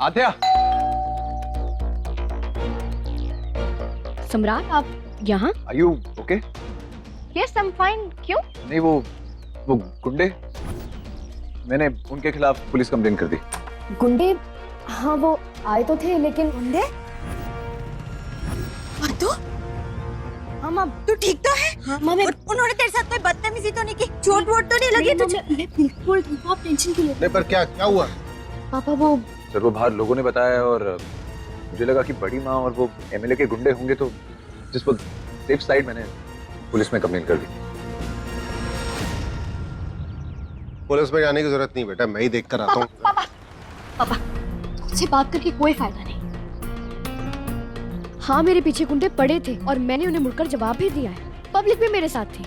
आद्या। सम्राट, आप यहाँ? Are you okay? Yes, I'm fine. क्यों? नहीं, वो गुंडे, मैंने उनके खिलाफ पुलिस कंप्लेंट कर दी। गुंडे? हाँ, वो आए तो थे, लेकिन गुंडे? तू? हाँ माँ, तू ठीक तो है? हाँ माँ, उन्होंने तेरे साथ कोई बदतमीजी तो नहीं की? चोट वोट तो नहीं लगी तुझे? मैं बिल्कुल ठीक हूँ, आप टेंशन क्यों लेते? नहीं, पर क्या हुआ? पापा, वो सर, वो बाहर लोगों ने बताया और मुझे लगा कि बड़ी माँ और वो एमएलए के गुंडे होंगे, तो जिस वक्त सेफ साइड मैंने पुलिस में कंप्लेंट कर दी। पुलिस में जाने की जरूरत नहीं बेटा, मैं ही देख कर आता हूँ। पापा, तुझसे बात करके कोई फायदा नहीं। हाँ, मेरे पीछे गुंडे पड़े थे और मैंने उन्हें मुड़कर जवाब भी दिया है। पब्लिक भी मेरे साथ थी।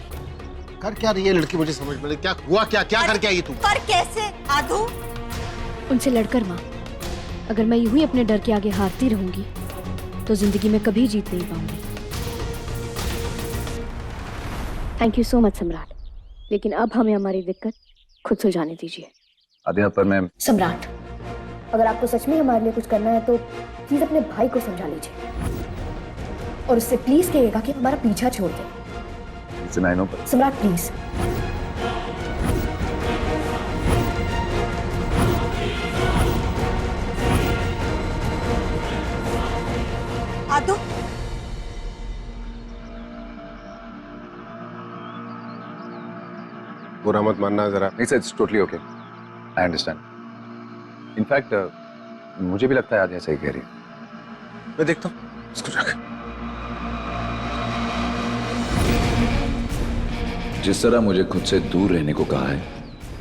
कर क्या रही है लड़की, मुझे समझ में नहीं। क्या हुआ? क्या करके आई तू? पर कैसे आधू? उनसे लड़कर माँ, अगर मैं यूं ही अपने डर के आगे हारती रहूंगी तो जिंदगी में कभी जीत नहीं पाऊंगी। थैंक यू सो मच सम्राट, लेकिन अब हमें हमारी दिक्कत खुद सुलझाने दीजिए। आद्या, पर मैं सम्राट, अगर आपको सच में हमारे लिए कुछ करना है तो प्लीज अपने भाई को समझा लीजिए और उससे प्लीज कहिएगा कि हमारा पीछा छोड़ दे। सम्राट प्लीज। आधू? बुरा मत मानना जरा। नहीं sir, it's totally okay, I understand. In fact मुझे भी लगता है आद्या सही कह रही है। मैं देखता हूँ इसको रख। जिस तरह मुझे खुद से दूर रहने को कहा है,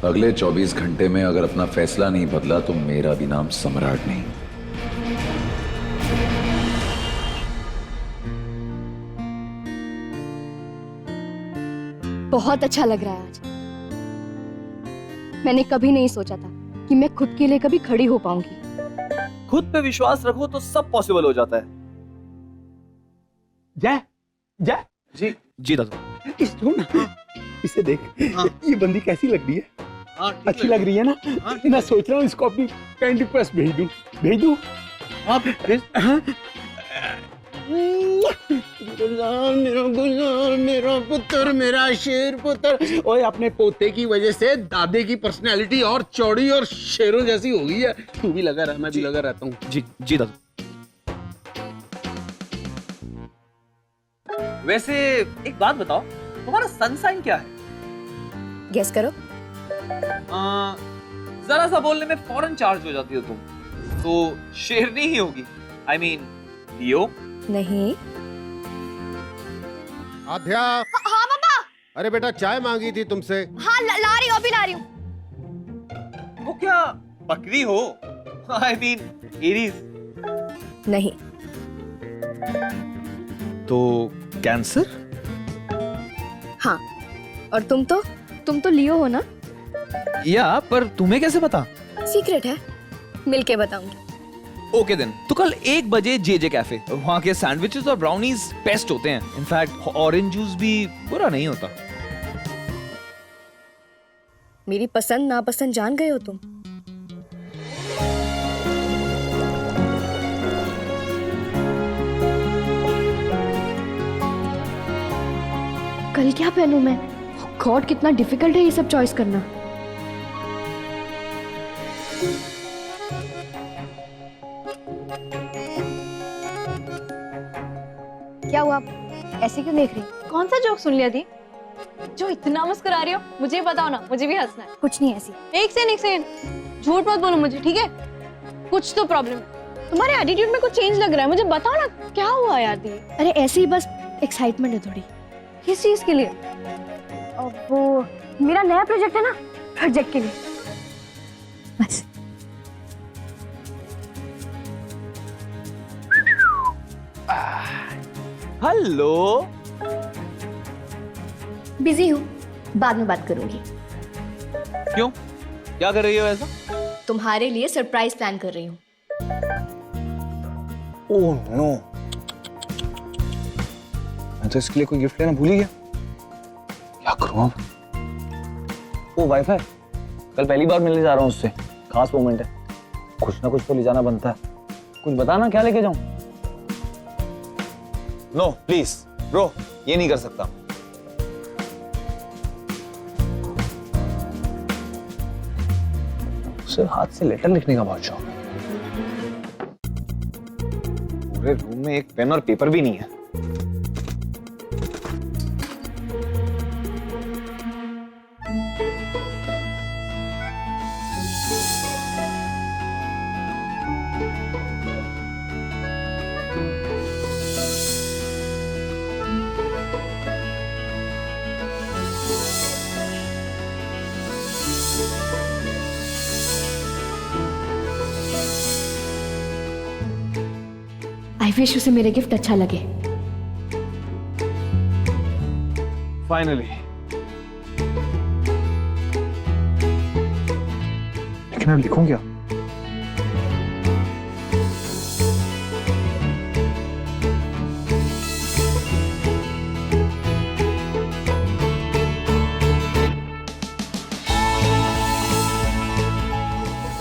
अगले 24 घंटे में अगर अपना फैसला नहीं बदला तो मेरा भी नाम सम्राट नहीं। बहुत अच्छा लग रहा है आज। मैंने कभी नहीं सोचा था कि मैं खुद के लिए कभी खड़ी हो पाऊंगी। खुद पे विश्वास रखो तो सब पॉसिबल हो जाता है। जय जय जी दादा। इसको ना, इसे देख। ये बंदी कैसी लग रही है? अच्छी लग रही है ना? मैं सोच रहा हूँ इसको अपनी फ्रेंड रिक्वेस्ट भेज दूं। आप मेरा पुत्र, मेरा शेर पुत्र। ओए, अपने पोते की वजह से दादे की पर्सनैलिटी और चौड़ी और शेरों जैसी हो गई है। तू भी लगा रहा, मैं भी लगा रहता हूँ। जी दादा। वैसे एक बात बताओ, तुम्हारा सन साइन क्या है? गेस करो। जरा सा बोलने में फौरन चार्ज हो जाती हो तुम। तो शेरनी ही होगी। आई मीन लियो। नहीं। आद्या। हाँ पापा। अरे बेटा, चाय मांगी थी तुमसे। हाँ, ला रही हूँ, अभी ला रही हूँ। वो क्या बकरी हो? I mean Aries. नहीं। तो कैंसर? हाँ, और तुम तो लियो हो ना? या पर तुम्हें कैसे पता? सीक्रेट है, मिलके बताऊंगी। Okay then. तो कल 1 बजे जे कैफे। वहाँ के सैंडविचेस और ब्राउनीज बेस्ट होते हैं। इनफैक्ट ऑरेंज जूस भी बुरा नहीं होता। मेरी पसंद नापसंद जान गए हो तुम। कल क्या पहनूं मैं? गॉड, कितना डिफिकल्ट है ये सब चॉइस करना। क्या हुआ, ऐसे क्यों देख रही? कौन सा जोक सुन लिया थी जो इतना मुस्कुरा रही हो? मुझे बताओ ना, मुझे भी हंसना है। कुछ नहीं, ऐसी। एक सेकंड, झूठ मत बोलो मुझे, ठीक है? कुछ तो प्रॉब्लम है, तुम्हारे एटीट्यूड में कुछ चेंज लग रहा है। मुझे बताओ ना, क्या हुआ यार दी? अरे ऐसे ही, बस एक्साइटमेंट है थोड़ी। किस चीज के लिए? अब वो मेरा नया प्रोजेक्ट है ना, प्रोजेक्ट के लिए बस। हेलो। बिजी हूँ, बाद में बात करूंगी। क्यों? क्या कर रही हो ऐसा? तुम्हारे लिए सरप्राइज प्लान कर रही हूँ। ओह नो, मैं तो इसके लिए कोई गिफ्ट लेना भूल ही गया। क्या करूं अब? ओ वाईफाई, कल पहली बार मिलने जा रहा हूँ उससे, खास मोमेंट है। कुछ ना कुछ तो ले जाना बनता है। कुछ बताना क्या लेके जाऊं? नो प्लीज ब्रो, ये नहीं कर सकता। उसे हाथ से लेटर लिखने का बहुत शौक है। पूरे रूम में एक पेन और पेपर भी नहीं है। आई विश उसे मेरे गिफ्ट अच्छा लगे। फाइनली। लेकिन अब लिखूं क्या?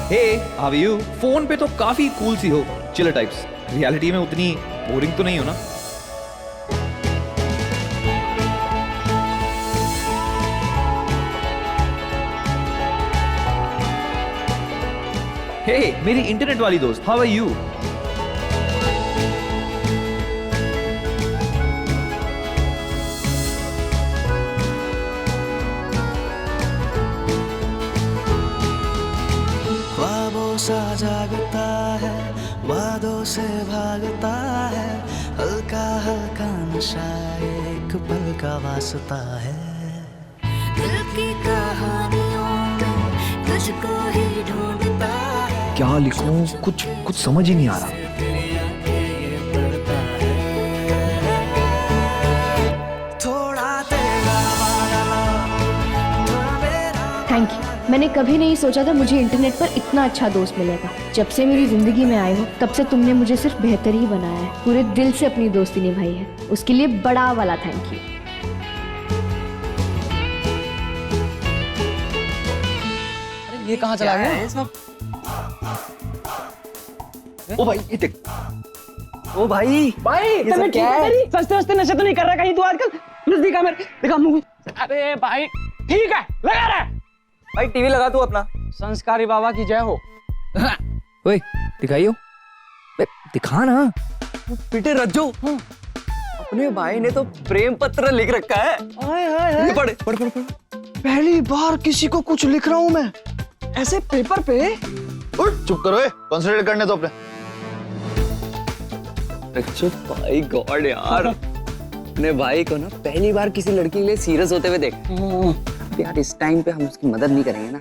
Hey how are you? Phone पे तो काफी कूल सी हो, चिलर टाइप्स। रियलिटी में उतनी बोरिंग तो नहीं हो ना? हे मेरी इंटरनेट वाली दोस्त, हाउ आर यू? ख्वाबों सा जागता है, वादों से भागता है, हल्का हल्का नशा एक पल का वास्ता है। दिल की कहानियों में तुझको ही ढूंढता है। क्या लिखूं? कुछ समझ ही नहीं आ रहा। Thank you. मैंने कभी नहीं सोचा था मुझे इंटरनेट पर इतना अच्छा दोस्त मिलेगा। जब से मेरी जिंदगी में आए हो तब से तुमने मुझे सिर्फ बेहतर ही बनाया है। पूरे दिल से अपनी दोस्ती निभाई है, उसके लिए बड़ा वाला थैंक यू। ये कहाँ चला गया ये सब? ओ भाई ये देख। ओ भाई ये सब क्या है? सस्ते वस्ते नशे तो नहीं कर रहा कहीं तू आजकल? नजदीक आ मेरे, दिखा मुंह। अरे भाई ठीक है, लगा रहा है। भाई टीवी लगा तू अपना। संस्कारी बाबा की जय हो। ओए दिखाइयो, दिखा ना। पिटे रज्जो, अपने भाई ने तो प्रेम पत्र लिख रखा है। ये पढ़ पढ़ पढ़ पढ़। पहली बार किसी को कुछ लिख रहा हूं मैं ऐसे पेपर पे। चुप करो, कंसंट्रेट करने दो अपने। अच्छा भाई गॉड यार, अपने भाई को ना पहली बार किसी लड़की के लिए सीरियस होते हुए देखा। यार इस टाइम पे हम उसकी मदद नहीं करेंगे ना,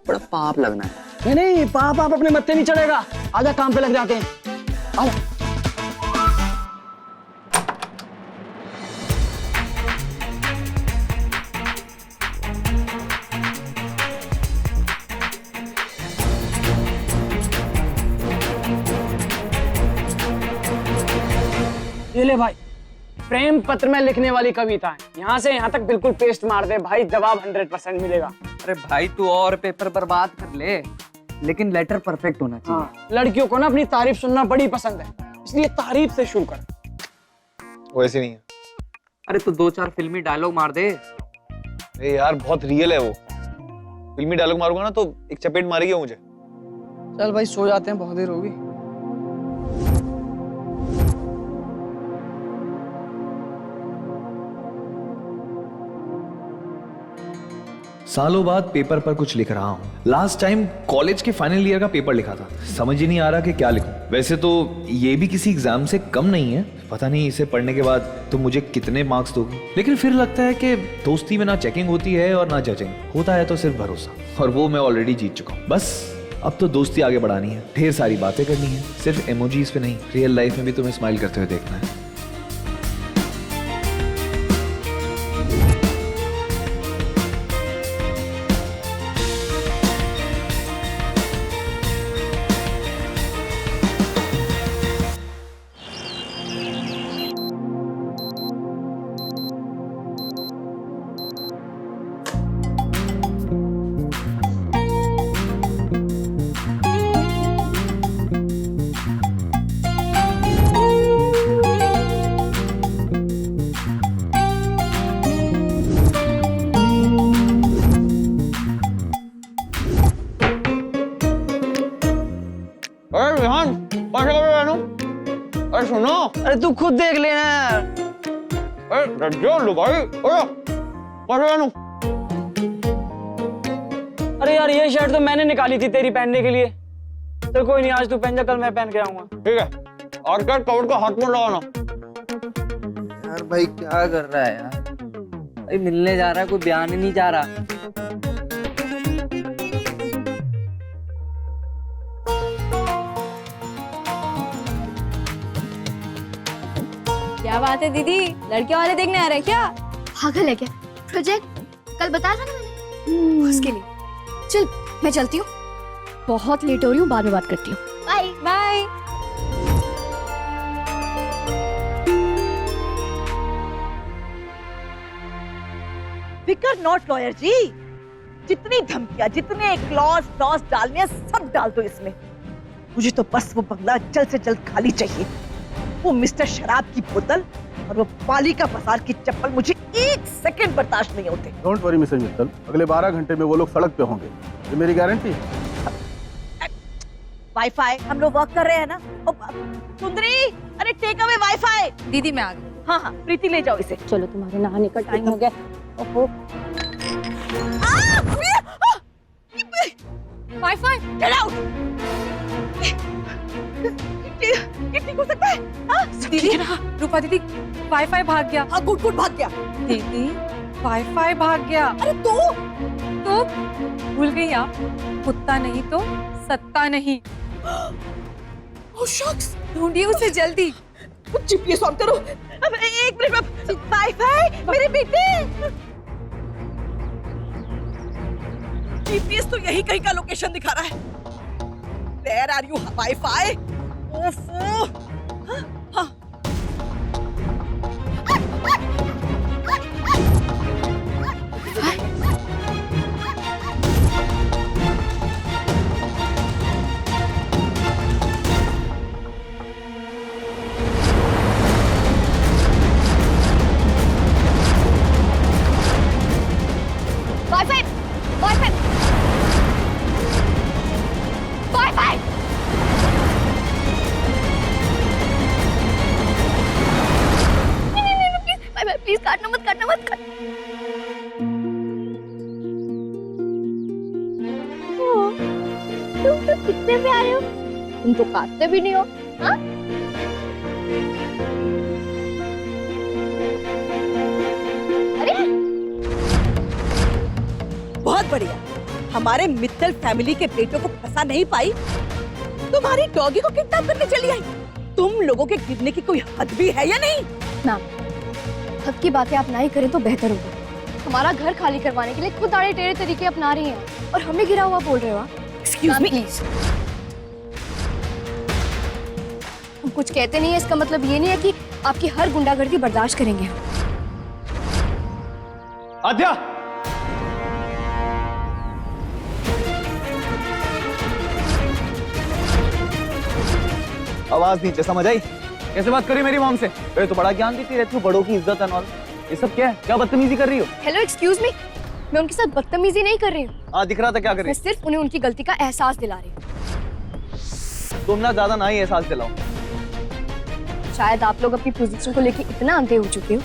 बड़ा पाप लगना है। नहीं पाप आप अपने मत्थे नहीं चढ़ेगा। आजा काम पे लग जाते हैं, आजा। ये ले भाई, प्रेम पत्र में लिखने वाली कविता है। यहाँ से यहाँ तक बिल्कुल पेस्ट मार दे भाई, जवाब 100% मिलेगा। अरे भाई तू और पेपर बर्बाद कर ले, लेकिन लेटर परफेक्ट होना चाहिए। हाँ, लड़कियों को ना अपनी तारीफ सुनना बड़ी पसंद है, इसलिए तारीफ से शुरू कर। वैसे नहीं है। अरे तू 2-4 फिल्मी डायलॉग मार दे। अरे यार बहुत रियल है वो। फिल्मी डायलॉग मारूंगा ना तो एक चपेट मारेगी मुझे। चल भाई सो जाते हैं, बहुत देर होगी। सालों बाद पेपर पर कुछ लिख रहा हूँ। लास्ट टाइम कॉलेज के फाइनल ईयर का पेपर लिखा था, समझ ही नहीं आ रहा कि क्या लिखूं। वैसे तो ये भी किसी एग्जाम से कम नहीं है, पता नहीं इसे पढ़ने के बाद तुम मुझे कितने मार्क्स दोगी। लेकिन फिर लगता है कि दोस्ती में ना चेकिंग होती है और ना जजिंग होता है, तो सिर्फ भरोसा, और वो मैं ऑलरेडी जीत चुका हूँ। बस अब तो दोस्ती आगे बढ़ानी है, ढेर सारी बातें करनी है, सिर्फ इमोजीज पे नहीं, रियल लाइफ में भी तुम्हें स्माइल करते हुए देखना है। ना। अरे तू खुद देख लेना यार। लो भाई, अरे यार ये शर्ट तो मैंने निकाली थी तेरी पहनने के लिए। चल कोई नहीं, आज तू पहन जा, कल मैं पहन के आऊंगा। ठीक है, और क्या कवर का हाथ में लगाना। यार भाई क्या कर रहा है यार? भाई मिलने जा रहा है, कोई बयान ही नहीं जा रहा। क्या बात है दीदी, लड़के वाले देखने आ रहे हैं क्या? पागल है क्या? प्रोजेक्ट कल बताया था ना मैंने, उसके लिए। चल मैं चलती हूँ, बहुत लेट हो रही हूँ, बाद में बात करती हूँ। Bye bye. विकर नॉट लॉयर जी, जितनी धमकियां, जितने क्लॉज क्लॉज डालने हैं, सब डाल दो इसमें। मुझे तो बस वो बंगला जल्द से जल्द खाली चाहिए। वो मिस्टर शराब की बोतल और वो पालिका बाजार की चप्पल मुझे एक सेकंड बर्दाश्त नहीं होते। डोंट वरी मिसेस मित्तल, अगले 12 घंटे में वो लोग सड़क पे होंगे, ये मेरी गारंटी। वाईफाई हम लोग वर्क कर रहे हैं ना। सुंदरी, अरे टेक अवे वाईफाई। दीदी मैं आ गई। हाँ हाँ, प्रीति ले जाओ इसे। चलो तुम्हारे नहाने का टाइम हो गया। ओहो वाईफाई गेट आउट। कितनी हो सकता है? हाँ दीदी, रूपा दीदी वाईफाई भाग गया। हाँ गुड गुड भाग गया। दीदी वाईफाई भाग गया। अरे तो भूल गई आप, कुत्ता नहीं तो सत्ता नहीं। ओह शॉक्स, ढूंढिए उसे जल्दी। जीपीएस ऑन करो। अब एक मिनट में। वाईफाई मेरे बेटे। जीपीएस तो यही कहीं का लोकेशन दिखा रहा है। Where are you, wifi? ओफो। हाँ, हाँ। Wifi wifi wifi. नहीं प्लीज काटना मत, काटना मत, तुम तो कितने प्यारे हो, तुम तो काटते भी नहीं हो। हाँ? अरे बहुत बढ़िया, हमारे मित्तल फैमिली के बेटों को फंसा नहीं पाई, तुम्हारी डॉगी को किडनैप करने चली आई। तुम लोगों के गिरने की कोई हद भी है या नहीं? ना, हद की बातें आप ना ही करें तो बेहतर होगा। हमारा घर खाली करवाने के लिए खुद आड़े टेढ़े तरीके अपना रही हैं और हमें गिरा हुआ बोल रहे हो। Excuse me please. हम कुछ कहते नहीं है, इसका मतलब ये नहीं है कि आपकी हर गुंडागर्दी बर्दाश्त करेंगे। आद्या, आवाज नीचे, समझ आई? कैसे बात करी मेरी मॉम से? अरे तो बड़ा ज्ञान देती रहती हूँ, बड़ों की इज्जत एंड ऑल। ये सब क्या है? क्या बदतमीजी कर रही हो? हेलो एक्सक्यूज मी, मैं उनके साथ बदतमीजी नहीं कर रही हूँ। हाँ दिख रहा था, क्या कर रही? मैं सिर्फ उन्हें उनकी गलती का एहसास दिला रही हूँ। तुम ना ज्यादा ना ही एहसास दिलाओ। शायद आप लोग अपनी पोजीशन को लेकर इतना अंधे हो चुके हो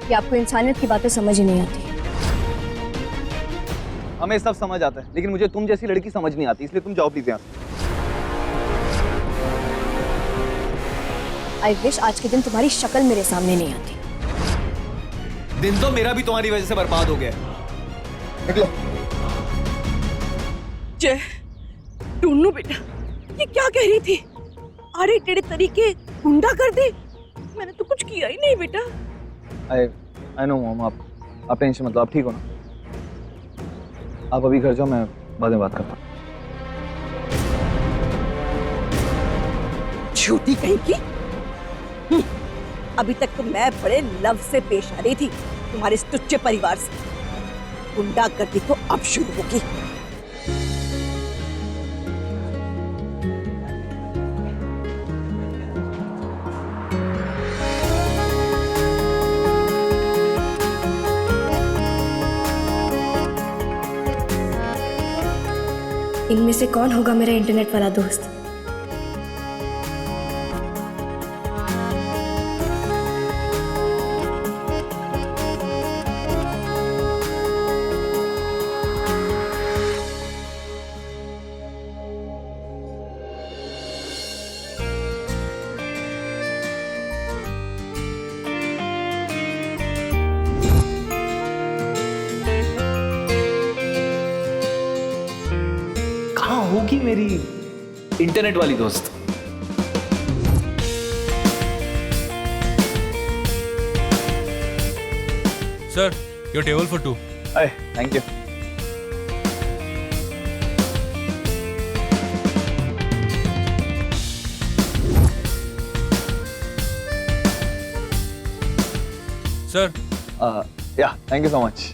कि आपको इंसानियत की बातें समझ ही नहीं आती। हमें सब समझ आता है, लेकिन मुझे तुम जैसी लड़की समझ नहीं आती, इसलिए तुम जाओ प्लीज यहाँ से। आई विश आज के दिन तुम्हारी शक्ल मेरे सामने नहीं आती। दिन तो मेरा भी तुम्हारी वजह से बर्बाद हो गया। निकलो। जय, टूनू बेटा, ये क्या कह रही थी? अरे टेढ़े तरीके गुंडा कर दे। मैंने तो kuch किया ही नहीं बेटा। आई नो मॉम, आप टेंशन मत लो, आप ठीक हो ना? आप अभी घर जाओ, मैं बाद में बात करता हूँ। झूठी कहीं की। अभी तक तो मैं बड़े लव से पेश आ रही थी तुम्हारे इस टुच्चे परिवार से। गुंडागर्दी तो अब शुरू होगी। इनमें से कौन होगा मेरा इंटरनेट वाला दोस्त? होगी मेरी इंटरनेट वाली दोस्त। Sir, your table for 2। Thank you. Sir, या थैंक यू सो मच।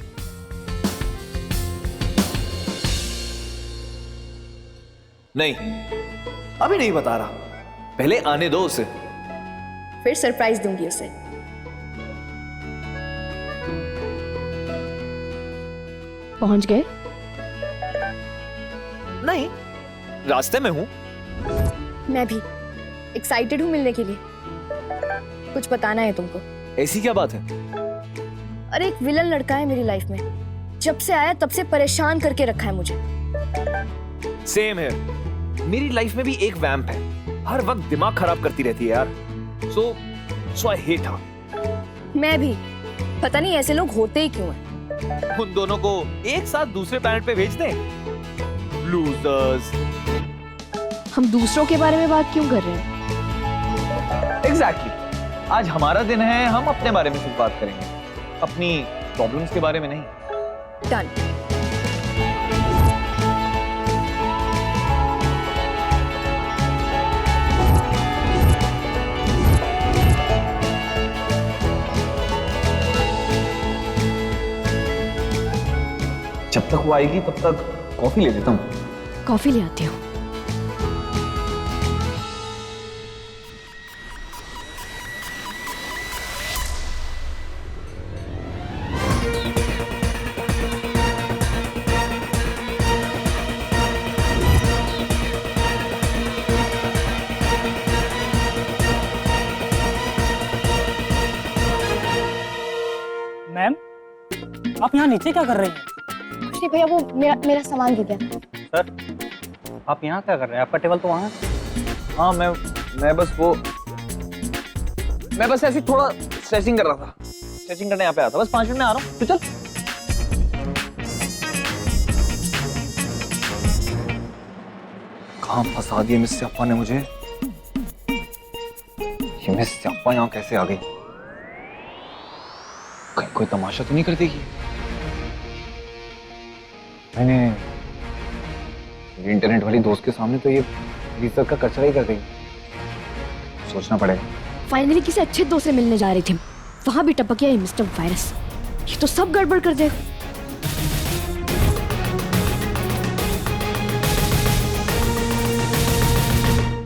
नहीं, अभी नहीं बता रहा, पहले आने दो उसे। फिर सरप्राइज दूंगी उसे। पहुंच गए? नहीं, रास्ते में हूं। मैं भी एक्साइटेड हूँ मिलने के लिए। कुछ बताना है तुमको। ऐसी क्या बात है? अरे एक विलन लड़का है मेरी लाइफ में, जब से आया तब से परेशान करके रखा है मुझे। सेम है, मेरी लाइफ में भी एक वैम्प है, हर वक्त दिमाग खराब करती रहती है यार। सो आई हेट हर। मैं भी, पता नहीं ऐसे लोग होते ही क्यों हैं। उन दोनों को एक साथ दूसरे प्लैनेट पे भेज दें। लूजर्स। हम दूसरों के बारे में बात क्यों कर रहे हैं? एग्जैक्टली। आज हमारा दिन है, हम अपने बारे में सिर्फ बात करेंगे, अपनी प्रॉब्लम्स के बारे में नहीं। डन। जब तक वो आएगी तब तक कॉफी ले लेता हूँ। कॉफी ले आती हूँ। मैम, आप यहाँ नीचे क्या कर रही हैं? कुछ नहीं भैया, वो मेरा सामान गिर गया। सर, आप यहाँ क्या कर रहे हैं? आपका टेबल तो वहाँ है। हाँ, मैं बस ऐसे थोड़ा स्ट्रेचिंग कर रहा था। स्ट्रेचिंग करने यहाँ पे आया था, बस 5 मिनट में आ रहा हूँ। तो चल। कहाँ फंसा दिया मिस स्याप्पा ने मुझे। ये मिस स्याप्पा यहाँ कैसे आ गई? कहीं कोई तमाशा तो नहीं कर देगी? मैंने इंटरनेट वाली दोस्त के सामने तो ये इज्जत का कचरा ही कर देगी। सोचना पड़ेगा। फाइनली किसी अच्छे दोस्त से मिलने जा रही थी, वहां भी टपक गया ये मिस्टर वायरस। ये तो सब गड़बड़ कर देगा।